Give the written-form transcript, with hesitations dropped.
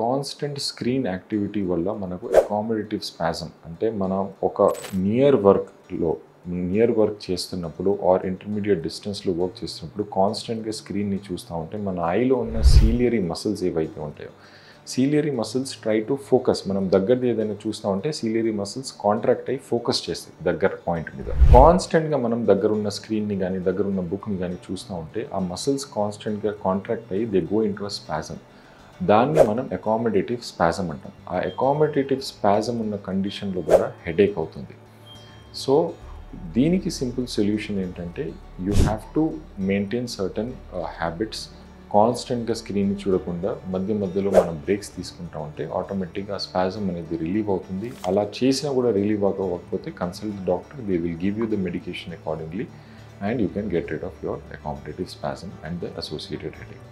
Constant screen activity వల్ల మనకు accommodative spasm అంటే మనం ఒక నియర్ వర్క్ చేస్తున్నప్పుడు ఆర్ ఇంటర్మీడియట్ డిస్టెన్స్లో వర్క్ చేస్తున్నప్పుడు కాన్స్టెంట్గా స్క్రీన్ని చూస్తూ ఉంటే మన ఐలో ఉన్న సీలియరీ మసిల్స్ ఏవైతే ఉంటాయో ciliary muscles try to focus. మనం దగ్గరది ఏదైనా చూస్తూ ఉంటే సీలియరీ మసిల్స్ కాంట్రాక్ట్ అయ్యి ఫోకస్ చేస్తాయి దగ్గర పాయింట్ మీద. కాన్స్టెంట్గా మనం దగ్గరున్న స్క్రీన్ని కానీ దగ్గరున్న బుక్ని కానీ చూస్తూ ఉంటే ఆ మసిల్స్ కాన్స్టెంట్గా కాంట్రాక్ట్ అయ్యి they go into a spasm. దాన్ని మనం అకామిడేటివ్ స్పాజం అంటాం. ఆ అకామిడేటివ్ స్పాజం ఉన్న కండిషన్లో కూడా హెడేక్ అవుతుంది. సో దీనికి సింపుల్ సొల్యూషన్ ఏంటంటే you have to maintain certain habits. కాన్స్టెంట్గా స్క్రీన్ని చూడకుండా మధ్యలో మనం బ్రేక్స్ తీసుకుంటా ఉంటే ఆటోమేటిక్గా స్పాజం అనేది రిలీవ్ అవుతుంది. అలా చేసినా కూడా రిలీవ్ అవ్వకపోతే consult the doctor. They will give you the medication accordingly and you can get rid of your accommodative spasm and the associated headache.